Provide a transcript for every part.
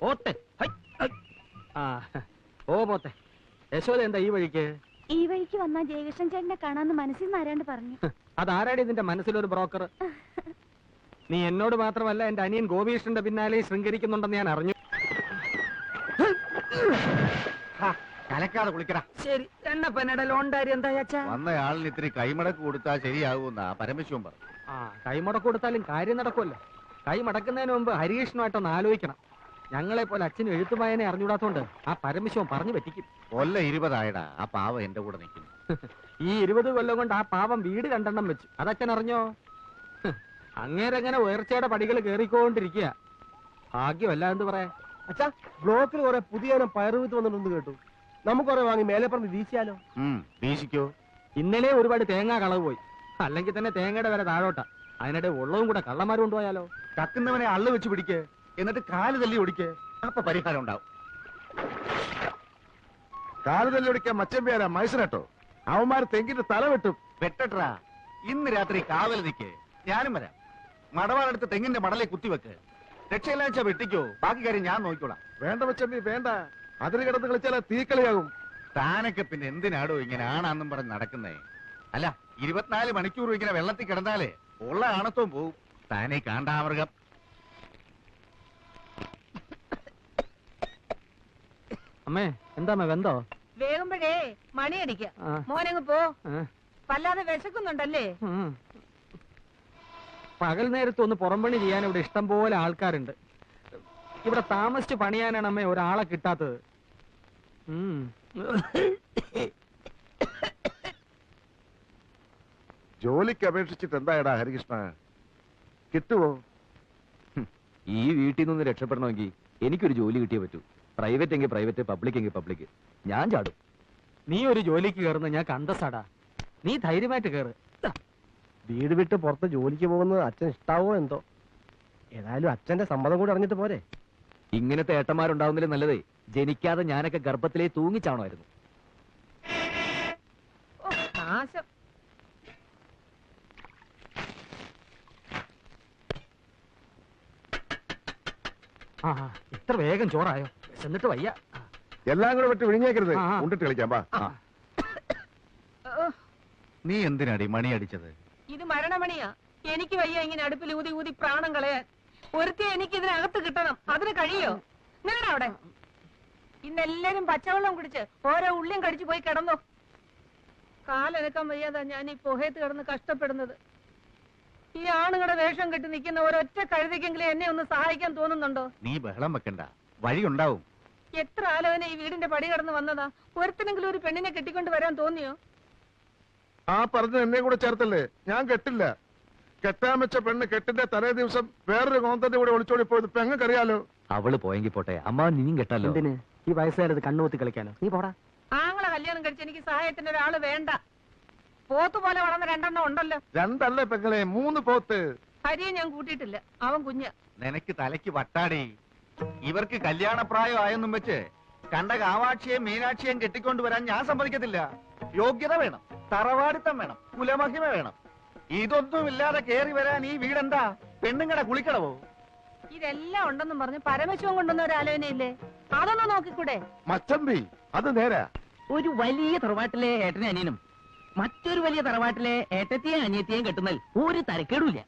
പോട്ടെ. ഓ പോട്ടെ. യശോദ എന്താ ഈ വഴിക്ക്? ഈ വഴിക്ക് വന്നാ ജയകൃഷ്ണൻ ചേട്ടനെ കാണാന്ന് മനസ്സിൽ നിന്ന് ആരാണ്ട് പറഞ്ഞു. അതാരാടി നിന്റെ മനസ്സിലൊരു ബ്രോക്കർ? നീ എന്നോട് മാത്രമല്ല എന്റെ അനിയൻ ഗോപീഷ്ണന്റെ പിന്നാലെ ശൃംഗരിക്കുന്നുണ്ടെന്ന് ഞാൻ അറിഞ്ഞു. കലക്കാതെ കുളിക്കടാ. ശരി, എണ്ണപ്പനയുടെ ലോണ്ടാരി എന്താ അച്ഛാ? വന്നയാളിന് ഇത്തിരി കൈമടക്ക് കൊടുത്താൽ ശരിയാകുമെന്നാ പരമശിവൻ പറഞ്ഞു. കൈമടക്ക് കൊടുത്താലും കാര്യം നടക്കുമല്ലോ. കൈ മടക്കുന്നതിന് മുമ്പ് ഹരികൃഷ്ണുമായിട്ടൊന്ന് ആലോചിക്കണം. ഞങ്ങളെ പോലെ അച്ഛനും എഴുത്തുമായനെ അറിഞ്ഞുകൂടാത്തോണ്ട് ആ പരമശിവൻ പറഞ്ഞു പറ്റിക്കും. കൊല്ലം 20 ആയടാ, ആ പാവം എന്റെ കൂടെ നിൽക്കുന്നു. ഈ 20 കൊല്ലം കൊണ്ട് ആ പാവം വീട് 2 വെച്ചു. അതച്ഛൻ അറിഞ്ഞോ? അങ്ങേരങ്ങനെ ഉയർച്ചയുടെ പടികൾ കേറിക്കൊണ്ടിരിക്കുക. ഭാഗ്യമല്ല എന്ന് പറയാ. അച്ഛാ, ബ്ലോക്കിൽ കുറെ പുതിയ പയറുവിത്ത് വന്നിട്ടുണ്ട് കേട്ടു. നമുക്ക് കുറെ വാങ്ങി മേലെ പറഞ്ഞ് വീശിയാലോ? വീശിക്കോ. ഇന്നലെ ഒരുപാട് തേങ്ങ കളവ് പോയി. അല്ലെങ്കിൽ തന്നെ തേങ്ങയുടെ വില താഴോട്ടാ. അതിനിടെ ഉള്ളതും കൂടെ കള്ളന്മാരും കൊണ്ടുപോയാലോ? കക്കുന്നവനെ അള്ളു വെച്ച് പിടിക്കേ, എന്നിട്ട് കാല് തല്ലി ഒടിക്കേ. അപ്പൊ പരിഹാരം ഉണ്ടാവും. കാല് തല്ലി ഒടിക്കാൻ മച്ചമ്പിയാരാ മൈസനട്ടോ? അവന്മാർ തെങ്കിന്റെ തല വെട്ടും. വെട്ടട്ടാ. ഇന്ന് രാത്രി കാവൽ നിൽക്കേ, ഞാനും വരാം. മടവാളെടുത്ത് തെങ്ങിന്റെ മടലെ കുത്തിവെക്ക്. രക്ഷയില്ലാച്ച വെട്ടിക്കോ, ബാക്കി കാര്യം ഞാൻ നോക്കിക്കോളാം. വേണ്ട മച്ചമ്പി വേണ്ട, അതിന് കിടന്ന് കളിച്ചാൽ തീക്കളിയാകും. താനൊക്കെ പിന്നെ എന്തിനാടോ ഇങ്ങനെ ആണാന്നും പറഞ്ഞ് നടക്കുന്നേ? അല്ല, 24 മണിക്കൂർ ഇങ്ങനെ വെള്ളത്തിൽ കിടന്നാലേ ഉള്ള ആണത്വം പോവും. താനേ കാണ്ടാമൃഗം. അമ്മേ, എന്താ വെന്തോ? വേകുമ്പോഴേ മണിയടിക്ക. മോനങ്ങ് പോ. വല്ലാതെ വിശക്കുന്നുണ്ടല്ലേ? പകൽ നേരത്ത് ഒന്ന് പുറംപണി ചെയ്യാൻ ഇവിടെ ഇഷ്ടം പോലെ ആൾക്കാരുണ്ട്. ഇവിടെ താമസിച്ച് പണിയാനാണ് അമ്മേ ഒരാളെ കിട്ടാത്തത്. ജോലിക്ക് അപേക്ഷിച്ചിട്ട് എന്തായടാ ഹരികൃഷ്ണ, കിട്ടുവോ? ഈ വീട്ടിൽ നിന്ന് രക്ഷപ്പെടണമെങ്കിൽ എനിക്കൊരു ജോലി കിട്ടിയേ പറ്റൂ. പ്രൈവറ്റ് എങ്കിൽ പ്രൈവറ്റ്, പബ്ലിക് എങ്കിൽ പബ്ലിക്. ഞാൻ ചാടും. നീ ഒരു ജോലിക്ക് കയറുന്ന ഞാൻ കണ്ടസാടാ. നീ ധൈര്യമായിട്ട് കയറ്. വീട് വിട്ട് പുറത്ത് ജോലിക്ക് പോകുന്നത് അച്ഛൻ ഇഷ്ടാവോ എന്തോ? ഏതായാലും അച്ഛന്റെ സമ്മതം കൂടി അറിഞ്ഞിട്ട് പോരെ. ഇങ്ങനത്തെ ഏട്ടന്മാരുണ്ടാവുന്നതിലും നല്ലതേ ജനിക്കാതെ ഞാനൊക്കെ ഗർഭത്തിലേ തൂങ്ങിച്ചാണമായിരുന്നു. ഇത്ര വേഗം ചോറായോ? എന്നിട്ട് വയ്യ. എല്ലാം കൂടെ വിട്ട് വിഴിഞ്ഞേക്കരുത്. ഉണ്ടിട്ട് കളിക്കാം. നീ എന്തിനാടി മണി അടിച്ചത്? ഇത് മരണമണിയാ. എനിക്ക് വയ്യ ഇങ്ങനെ അടുപ്പിൽ ഊതി ഊതി പ്രാണം കളയാൻ. ഒരുത്തി എനിക്ക് ഇതിനകത്ത് കിട്ടണം. അതിന് കഴിയോ? നിങ്ങളുടെ അവിടെ ഇന്നെല്ലാരും പച്ചവെള്ളം കുടിച്ച് ഓരോ ഉള്ളിയും കടിച്ചു പോയി കിടന്നോ. കാലനക്കാൻ വയ്യാതാ ഞാൻ ഈ പുഹയത്ത് കിടന്ന് കഷ്ടപ്പെടുന്നത്. ഈ ആണുങ്ങളുടെ വേഷം കെട്ടി നിൽക്കുന്ന ഒരൊറ്റ കഴുതിക്കെങ്കിലും എന്നെ ഒന്ന് സഹായിക്കാൻ തോന്നുന്നുണ്ടോ? നീ ബഹളം വെക്കണ്ട, വഴിയുണ്ടാവും. എത്ര ആലോചന ഈ വീടിന്റെ പടി കടന്ന് വന്നതാ. ഒരുത്തിനെങ്കിലും ഒരു പെണ്ണിനെ കെട്ടിക്കൊണ്ട് വരാൻ തോന്നിയോ? ആ പറഞ്ഞ എന്നെ കൂടെ ചേർത്തല്ലേ? ഞാൻ കെട്ടില്ല. കെട്ടാൻ വെച്ച പെണ്ണ് കെട്ടിന്റെ തലേ ദിവസം വേറൊരു കോന്തന്റെ കൂടെ ഒളിച്ചോടി പോയത് പെങ്ങക്കറിയാലോ. അവള് പോയെങ്കിൽ പോട്ടെ, അമ്മ നീയും കെട്ടാലോ. എന്തിന് ഈ വയസ്സുകാരത് കണ്ണുകൂത്തി കളിക്കാനോ? നീ പോടാ. ആങ്ങളെ കല്യാണം കഴിച്ച് എനിക്ക് സഹായത്തിന് ഒരാള് വേണ്ട. പോത്തുപോലെ വളർന്ന 2 ഉണ്ടല്ലോ. 2 അല്ലേ പെങ്ങളെ, 3 പോത്ത്. ഹരിയെ ഞാൻ കൂട്ടിയിട്ടില്ല, അവൻ കുഞ്ഞ. നിനക്ക് തലയ്ക്ക് വട്ടാടി. ഇവർക്ക് കല്യാണപ്രായം ആയെന്നും വെച്ച് കണ്ട കാവാക്ഷിയെയും മീനാക്ഷിയെയും കെട്ടിക്കൊണ്ടുവരാൻ ഞാൻ സമ്മതിക്കത്തില്ല. യോഗ്യത വേണം, തറവാടിത്തം വേണം, കുലമഹിമ വേണം. ഇതൊന്നുമില്ലാതെ കേറി വരാൻ ഈ വീടെന്താ പെണ്ണുങ്ങടെ കുളിക്കടവോ? ഇതെല്ലാം ഉണ്ടെന്നും പറഞ്ഞ് പരമശിവൻ കൊണ്ടുവന്ന ഒരു ആലോചനയില്ലേ? അതൊന്ന് നോക്കിക്കൂടെ? മച്ചമ്പി അത് നേരാ. ഒരു വലിയ തറവാട്ടിലെ ഏട്ടനെ അനിയനും മറ്റൊരു വലിയ തറവാട്ടിലെ ഏട്ടത്തെയും അനിയത്തെയും കെട്ടുന്നതിൽ ഒരു തരക്കേടുമില്ല.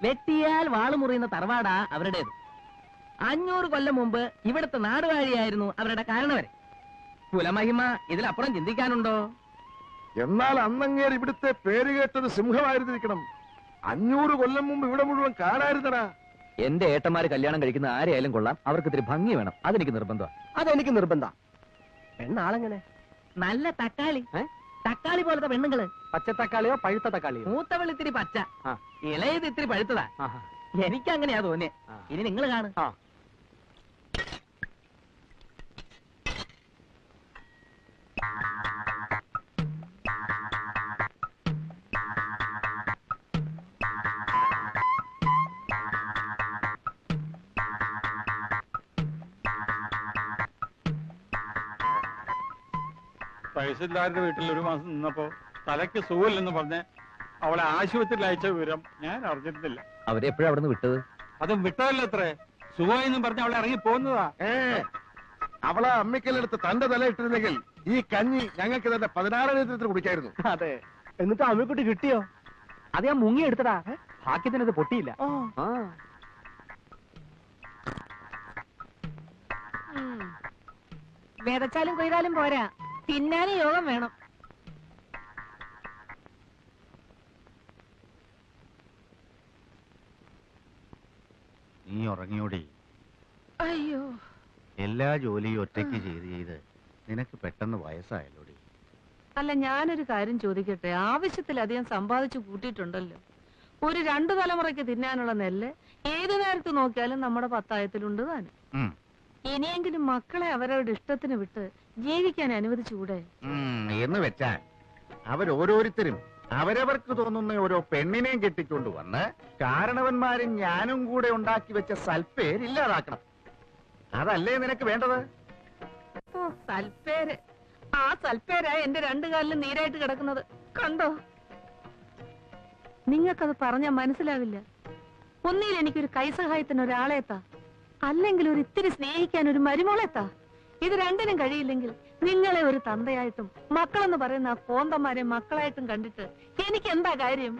വെട്ടിയാൽ വാള് മുറിയുന്ന തറവാടാ അവരുടേത്. 500 കൊല്ലം മുമ്പ് ഇവിടുത്തെ നാടുവാഴിയായിരുന്നു അവരുടെ കാരണവരെ. കുലമഹിമ ഇതിലപ്പുറം ചിന്തിക്കാനുണ്ടോ? എന്നാൽ അന്നങ്ങേർ ഇവിടുത്തെ പേര് കേട്ടത് സിംഹമായിരുന്നിരിക്കണം. 500 കൊല്ലം മുമ്പ് ഇവിടെ മുഴുവൻ കാടായിരുന്നടാ. എന്റെ ഏട്ടന്മാര് കല്യാണം കഴിക്കുന്ന ആരെയായാലും കൊള്ളാം, അവർക്ക് ഇത്തിരി ഭംഗി വേണം. അതെനിക്ക് നിർബന്ധമാണ്. അതെനിക്ക് നിർബന്ധം. പെണ്ണാളെങ്ങനെ? നല്ല തക്കാളി. തക്കാളി പോലത്തെ പെണ്ണുങ്ങള്. പച്ചത്തക്കാളിയോ പഴുത്ത തക്കാളിയോ? മൂത്തവൾ ഇത്തിരി പച്ച, ഇളയത് ഇത്തിരി പഴുത്തതാ. എനിക്കങ്ങനെയാ തോന്നിയേ. ഇനി നിങ്ങൾ കാണും. തഹസിൽദാരുടെ വീട്ടിൽ 1 മാസം നിന്നപ്പോ തലയ്ക്ക് സുഖമില്ലെന്ന് പറഞ്ഞ് അവളെ ആശുപത്രിയിൽ അയച്ച വിവരം ഞാൻ അറിഞ്ഞിരുന്നില്ല. അവരെപ്പോഴാ അവിടെ നിന്ന് വിട്ടത്? അതും വിട്ടതല്ല അത്രേ. സുഖമെന്നും പറഞ്ഞ അവളെ ഇറങ്ങി പോകുന്നതാ. അവളെ അമ്മിക്കല്ലെടുത്ത് തന്റെ തല ഇട്ടിരുന്നെങ്കിൽ ഈ കഞ്ഞി ഞങ്ങൾക്ക് തന്നെ 16 ലിറ്റർ കുടിക്കായിരുന്നു. അതെ. എന്നിട്ട് അമ്മിക്കുട്ടി കിട്ടിയോ? അത് ഞാൻ മുങ്ങി എടുത്തടാ, ഭാഗ്യത്തിനത് പൊട്ടിയില്ല. ആ. വിതച്ചാലും കൊയ്താലും പോരാ, തിന്നാനും യോഗം വേണം. നീ ഉറങ്ങിയോടി? അയ്യോ, എല്ലാ ജോലിയും ഒറ്റയ്ക്ക് ചെയ്ത് നിനക്ക് പെട്ടെന്ന് വയസ്സായല്ലോടി. അല്ല, ഞാനൊരു കാര്യം ചോദിക്കട്ടെ. ആവശ്യത്തിലധികം സമ്പാദിച്ചു കൂട്ടിയിട്ടുണ്ടല്ലോ. ഒരു 2 തലമുറയ്ക്ക് തിന്നാനുള്ള നെല്ല് ഏത് നേരത്ത് നോക്കിയാലും നമ്മുടെ പത്തായത്തിലുണ്ട് താനും. ഇനിയെങ്കിലും മക്കളെ അവരവരുടെ ഇഷ്ടത്തിന് വിട്ട് ജീവിക്കാൻ അനുവദിച്ചുകൂടെ? എന്ന് വെച്ചാൽ അവരോരോരുത്തരും അവരവർക്ക് തോന്നുന്ന ഓരോ പെണ്ണിനെയും കെട്ടിക്കൊണ്ടു വന്ന് കാരണവന്മാരും ഞാനും കൂടെ ഉണ്ടാക്കി വെച്ച സൽപ്പേര് ഇല്ലാതാക്കണം. അതല്ലേ നിനക്ക് വേണ്ടത്? ഓ, സൽപ്പേര്. ആ സൽപ്പേരാ എന്റെ 2 കാലിലും നീരായിട്ട് കിടക്കുന്നത്. കണ്ടോ? നിങ്ങൾക്കത് പറഞ്ഞാൽ മനസ്സിലാവില്ല. ഒന്നിൽ എനിക്കൊരു കൈസഹായത്തിന് ഒരാളെത്താ, അല്ലെങ്കിൽ ഒരു ഇത്തിരി സ്നേഹിക്കാൻ ഒരു മരുമോളെത്താ. ഇത് രണ്ടിനും കഴിയില്ലെങ്കിൽ നിങ്ങളെ ഒരു തന്തയായിട്ടും മക്കളെന്ന് പറയുന്ന ആ കോന്തന്മാരെ മക്കളായിട്ടും കണ്ടിട്ട് എനിക്ക് എന്താ കാര്യം?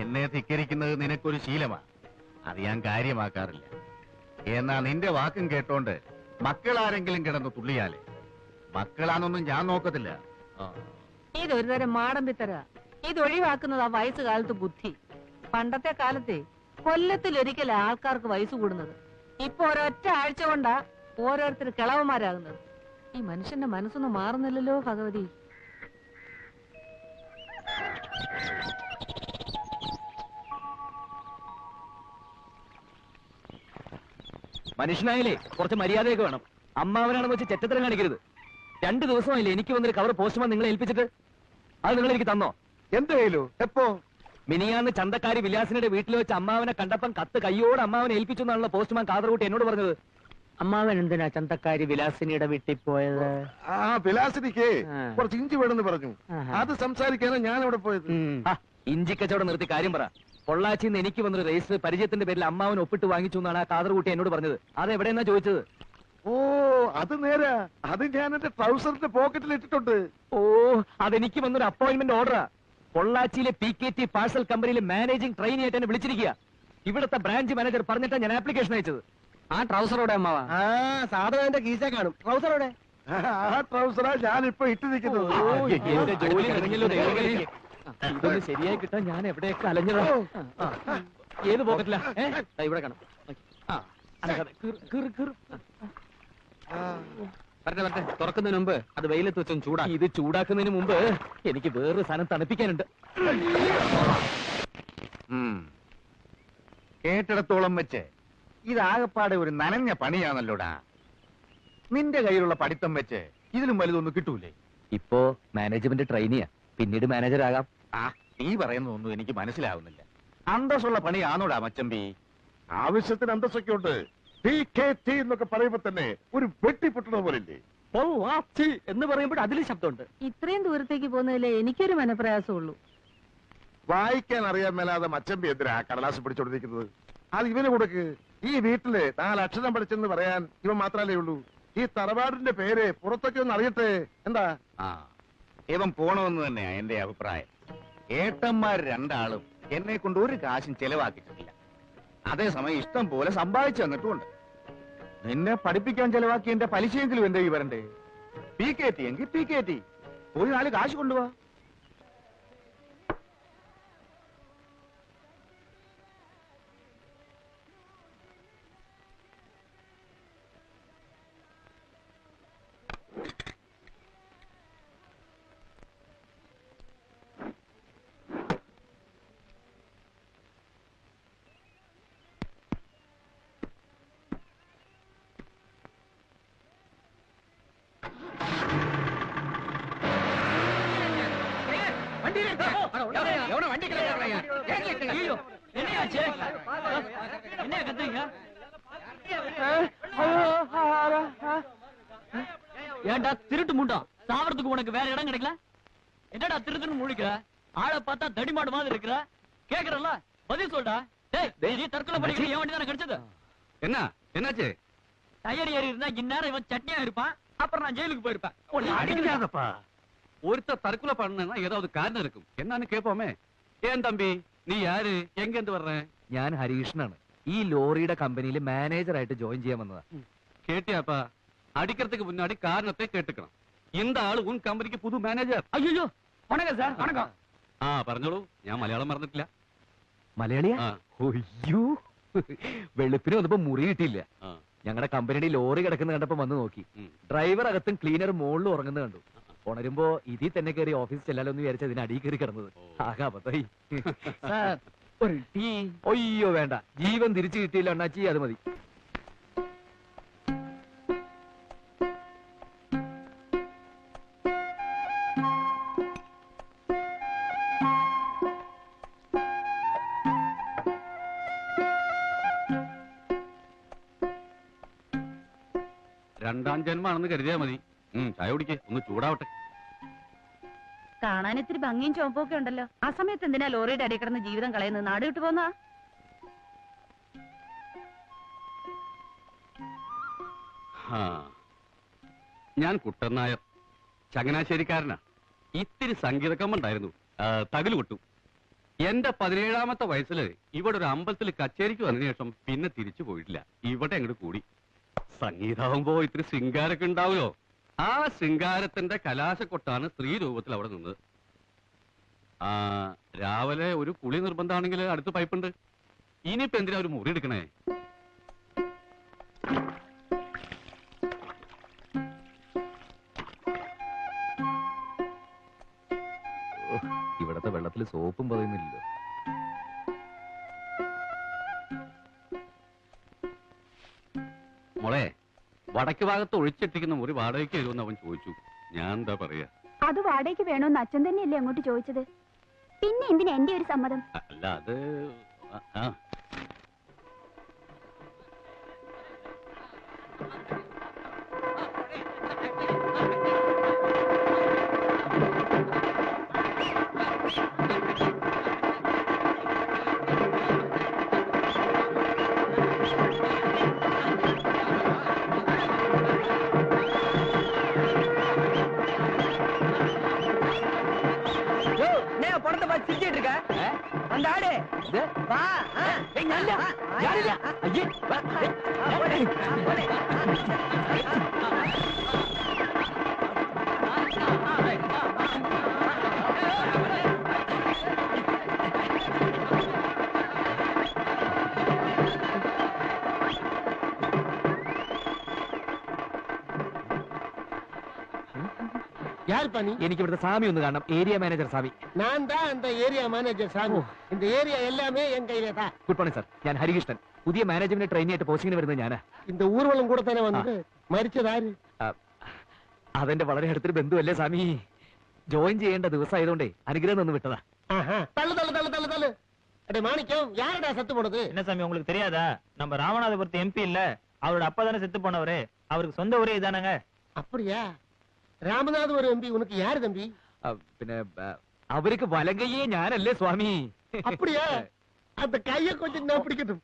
എന്നെ ധിക്കരിക്കുന്നത് നിനക്കൊരു ശീലമാ. അത് ഞാൻ കാര്യമാക്കാറില്ല. എന്നാ നിന്റെ വാക്കും കേട്ടോണ്ട് മക്കളാരെങ്കിലും കിടന്ന് തുള്ളിയാലേ മക്കളാന്നൊന്നും ഞാൻ നോക്കത്തില്ല. ഇതൊരു തരം മാടമ്പിത്തര. ഇത് ഒഴിവാക്കുന്നത് ആ വയസ്സുകാലത്ത് ബുദ്ധി. പണ്ടത്തെ കാലത്തെ കൊല്ലത്തിലൊരിക്കൽ ആൾക്കാർക്ക് വയസ്സ് കൂടുന്നത്. ഇപ്പൊ ഒരൊറ്റ ആഴ്ച കൊണ്ടാ ഓരോരുത്തർ കിളവന്മാരാകുന്നത്. ഈ മനുഷ്യന്റെ മനസ്സൊന്നും മാറുന്നില്ലല്ലോ ഭഗവതി. മനുഷ്യനായാലേ കുറച്ച് മര്യാദയൊക്കെ വേണം. അമ്മാവനാണെന്ന് വെച്ച് ചെറ്റത്തരം കാണിക്കരുത്. 2 ദിവസമായില്ലേ എനിക്ക് വന്നൊരു കവർ പോസ്റ്റ്മാൻ നിങ്ങളെ ഏൽപ്പിച്ചിട്ട്? അത് നിങ്ങൾ എനിക്ക് തന്നോ? എന്റെ കയ്യിലോ? എപ്പോ? മിനിയാന്ന് ചന്തക്കാരി വിലാസിനുടെ വീട്ടിൽ വെച്ച് അമ്മാവനെ കണ്ടപ്പം കത്ത് കയ്യോട് അമ്മാവനെ ഏൽപ്പിച്ചു എന്നാണല്ലോ പോസ്റ്റ്മാൻ കാതർകൂട്ടി എന്നോട് പറഞ്ഞത്. അമ്മാവൻ എന്തിനാ ചന്തക്കാരി വിലാസിനിയുടെ വീട്ടിൽ പോയത്? ആ വിലാസിനിക്ക് കുറച്ച് ഇഞ്ചി വേണമെന്ന് പറഞ്ഞു. ആഹാ. അത് സംസാരിക്കാനാണ് ഞാൻ അവിടെ പോയത്. ഇഞ്ചി കച്ചവടം നിർത്തി കാര്യം പറ. പൊള്ളാച്ചിന്ന് എനിക്ക് വന്നൊരു രജിസ്റ്റർ പരിചയത്തിന്റെ പേരിൽ അമ്മാവൻ ഒപ്പിട്ട് വാങ്ങിച്ചു എന്നാണ് ആ കാതർകൂട്ടി എന്നോട് പറഞ്ഞത്. അത് എവിടെയെന്നാ ചോദിച്ചത്? ഓ, അത് നേരാ. അത് ഞാൻ എന്റെ ട്രൗസറിന്റെ പോക്കറ്റിൽ ഇട്ടിട്ടുണ്ട്. ഓ, അതെനിക്ക് വന്നൊരു അപ്പോയിന്റ്മെന്റ് ഓർഡറാ. പൊള്ളാച്ചിയിലെ PKT പാഴ്സൽ കമ്പനിയിലെ മാനേജിംഗ് ട്രെയിനി ആയിട്ട് എന്നെ വിളിച്ചിരിക്കുക. ഇവിടുത്തെ ബ്രാഞ്ച് മാനേജർ പറഞ്ഞിട്ടാണ് ഞാൻ ആപ്ലിക്കേഷൻ അയച്ചത്. ആ ട്രൗസറോടെ അമ്മാവാ? ആ സാധനം കീസ കാണും. ട്രൗസറോടെ? ആ ട്രൗസറാ ഞാനിപ്പോ ഇട്ടിരിക്കുന്നത്. എന്റെ ജോലി കഴിഞ്ഞല്ലോ ദൈവമേ. ഇതൊന്ന് ശരിയായി കിട്ടാൻ ഞാൻ എവിടെയൊക്കെ അലഞ്ഞതാ. ഏത് പോക്കറ്റില്ല? ഇവിടെ കാണാം. വരട്ടെ, തുറക്കുന്നതിന് മുമ്പ് അത് വെയിലത്ത് വെച്ചൊന്ന് ചൂടാ. ഇത് ചൂടാക്കുന്നതിന് മുമ്പ് എനിക്ക് വേറൊരു സാധനം തണുപ്പിക്കാനുണ്ട്. കേട്ടിടത്തോളം വെച്ച് ഇതാകപ്പാടെ ഒരു നനഞ്ഞ പണിയാണല്ലോടാ. നിന്റെ കയ്യിലുള്ള പഠിത്തം വെച്ച് ഇതിലും വലുതൊന്നും കിട്ടൂലേ? ഇപ്പോ മാനേജ്മെന്റ് ട്രെയിനിയാ, പിന്നീട് മാനേജർ ആകാം. ആ, നീ പറയുന്നതൊന്നും എനിക്ക് മനസ്സിലാവുന്നില്ല. അന്തസ്സുള്ള പണിയാണോടാ മച്ചമ്പി? ആവശ്യത്തിന് അന്തസ്സൊക്കെ ഉണ്ട്. PKT എന്നൊക്കെ പറയുമ്പോ തന്നെ ഒരു വെട്ടി പൊട്ടണ പോലില്ലേ? എന്ന് പറയുമ്പോൾ അതിലും ശബ്ദമുണ്ട്. ഇത്രയും ദൂരത്തേക്ക് പോകുന്നതിലേ എനിക്കൊരു മനപ്രയാസമുള്ളൂ. വായിക്കാൻ അറിയാൻ മേലാതെ മച്ചമ്പി എന്തിനാ കടലാസ് പിടിച്ചോണ്ടിരിക്കുന്നത്? അത് ഇവന് കൊടുക്ക്. ഈ വീട്ടില് 4 അക്ഷരം പഠിച്ചെന്ന് പറയാൻ ഇവൻ മാത്രല്ലേ ഉള്ളൂ. ഈ തറവാടിന്റെ പേര് പുറത്തൊക്കെ ഒന്ന് അറിയട്ടെ. എന്താ? ആ, ഇവൻ പോണമെന്ന് തന്നെയാ എന്റെ അഭിപ്രായം. ഏട്ടന്മാർ 2 ആളും എന്നെ കൊണ്ട് ഒരു കാശും ചെലവാക്കിയിട്ടില്ല. അതേസമയം ഇഷ്ടം പോലെ സമ്പാദിച്ചു തന്നിട്ടുമുണ്ട്. നിന്നെ പഠിപ്പിക്കാൻ ചെലവാക്കി എന്റെ പലിശയെങ്കിലും എന്റെ ഈ വരണ്ടേ? PKT എങ്കിൽ PKT. ഒരു 4 കാശ് കൊണ്ടുപോവാ. ஏண்டா திருட்டு முண்டா, சாவறதுக்கு உனக்கு வேற இடம் கிடைக்கல? என்னடா திருட்டுன்னு முழிக்கிற? ஆளை பார்த்தா தடிமாடு மாதிரி இருக்கிற. கேக்குறல்ல, பதில் சொல்டா. டேய், நீ தற்கொலை பண்ணிக்கிட்டு என் வண்டி தானே கிடைச்சது? என்ன என்னாச்சு டயர் ஏறி இருந்தா இந்நேரம் இவன் சட்னியா இருப்பான், அப்புறம் நான் ஜெயிலுக்கு போயிருப்பேன். அடிக்காதப்பா. ஒருத்தர் தற்கொலை பண்ணா ஏதாவது காரணம் இருக்கும். என்னன்னு கேட்போமே. ஏன் தம்பி, நீ யாரு, எங்க இருந்து வர்ற? ഞാൻ ഹരീഷനാണ്. ഈ ലോറിയുടെ കമ്പനിയിൽ മാനേജറായിട്ട് ജോയിൻ ചെയ്യാൻ വന്നതാ. கேட்டியாப்பா? அடிக்கிறதுக்கு முன்னாடி காரணத்தை கேட்டுக்கணும். இந்த ஆளு உன் கம்பெனிக்கு புது மேனேஜர். അയ്യോ വണക്കം സാർ, വണക്കം. ആ പറഞ്ഞോളൂ, ഞാൻ മലയാളം മറന്നിട്ടില്ല. മലയാളിയാ? ആ. അയ്യോ, വെളുപ്പിന് വന്നപ്പോ മുറി കിട്ടിയില്ല. ആ. ഞങ്ങളുടെ കമ്പനിയുടെ ലോറി കിടക്കുന്ന കണ്ടപ്പോ വന്ന് നോക്കി. ഉം. ഡ്രൈവർ അകത്തും ക്ലീനർ മുകളിലും ഉറങ്ങുന്നത് കണ്ടു. ഉണരുമ്പോ ഇതിൽ തന്നെ കയറി ഓഫീസിൽ ചെല്ലാലോ എന്ന് വിചാരിച്ച അതിന് അടിയിൽ കയറി കിടന്നത്. ആകെ അബദ്ധായി. ஒரு டீ. അയ്യോ വേണ്ട, ജീവൻ തിരിച്ചു കിട്ടിയില്ല അണ്ണാച്ചി, അത് മതി. രണ്ടാം ജന്മാണെന്ന് കരുതിയാ മതി. ചായ കുടിക്കേ, ഒന്ന് ചൂടാവട്ടെ. കാണാൻ ഇത്തിരി ഭംഗിയും ചുവപ്പൊക്കെ ഉണ്ടല്ലോ. ആ സമയത്ത് എന്തിനാ ലോറിയുടെ അടി കിടന്ന് ജീവിതം കളയുന്നത്? നാട് വിട്ടു പോന്നാ? ആ, ഞാൻ കുട്ടൻ നായർ, ചങ്ങനാശ്ശേരിക്കാരനാ. ഇത്തിരി സംഗീതക്കമ്മുണ്ടായിരുന്നു, തകില് കൊട്ടു. എന്റെ 17ാമത്തെ വയസ്സില് ഇവിടെ ഒരു അമ്പലത്തിൽ കച്ചേരിക്ക് വന്നതിന് ശേഷം പിന്നെ തിരിച്ചു പോയിട്ടില്ല. ഇവിടെ അങ്ങോട്ട് കൂടി. സംഗീതമാകുമ്പോ ഇത്തിരി ശൃംഗാരൊക്കെ ഉണ്ടാവുമല്ലോ. ആ ശൃംഗാരത്തിന്റെ കലാശക്കൊട്ടാണ് സ്ത്രീ രൂപത്തിൽ അവിടെ നിന്നത്. ആ, രാവിലെ ഒരു കുളി നിർബന്ധമാണെങ്കിൽ അടുത്ത് പൈപ്പുണ്ട്. ഇനിയിപ്പോ എന്തിനാ ഒരു മുറി എടുക്കണേ? ഇവിടത്തെ വെള്ളത്തിൽ സോപ്പും പതയുന്നില്ലല്ലോ. മോളെ, വടക്ക് ഭാഗത്ത് ഒഴിച്ചിട്ടിരിക്കുന്ന മുറി വാടകയ്ക്ക് തരുമെന്ന് അവൻ ചോദിച്ചു. ഞാൻ എന്താ പറയാ? അത് വാടകയ്ക്ക് വേണോന്ന് അച്ഛൻ തന്നെയല്ലേ അങ്ങോട്ട് ചോദിച്ചത്? പിന്നെ എന്തിനാ എന്റെ ഒരു സമ്മതം? അല്ല, അത് ആ. படத்தை பார்த்து சிரிச்சிட்டு இருக்க? அந்த ஆடு வா. யார் பண்ணி? എനിക്ക് ഇവിടുത്തെ സ്വാമി ഒന്ന് കാണണം. ഏരിയ മാനേജർ സ്വാമി. நான் தான் அந்த ஏரியா மேனேஜர் சாமி. இந்த ஏரியா எல்லாமே என் கையில தான். ഗുഡ് മോർണിംഗ് സാർ, ഞാൻ ഹരികൃഷ്ണൻ. പുതിയ മാനേജ്മെന്റ് ട്രെയിനി ആയിട്ട് പോസ്റ്റിംഗിന് വരുന്നത് ഞാനാ. இந்த ஊர்வலம் கூட தானே வந்து മരിച്ചതാര്? അതെന്റെ വളരെ അടുത്തൊരു ബന്ധുവല്ലേ സ്വാമി. ജോയിൻ ചെയ്യേണ്ട ദിവസമായതുകൊണ്ടേ അനുഗ്രഹം ഒന്ന് വിട്ടതാ. தள்ளு தள்ளு தள்ளு தள்ளு தள்ளு. அடே மாணிக்கம், யாரடா செத்து போனது? என்ன சாமி உங்களுக்கு தெரியாதா? நம்ம ராமநாதபுரத்து எம்பி இல்ல, அவரோட அப்பா தானே செத்து போனவரு. அவருக்கு சொந்த ஊரே இதானங்க. அப்படியா? ராமநாதபுரம் எம்பி உனக்கு யாரு தம்பி? പിന്നെ അവർക്ക് വലങ്കയെ ഞാനല്ലേ സ്വാമി. அப்படியா? அந்த கைய கொஞ்சம் நான் பிடிக்கட்டும்.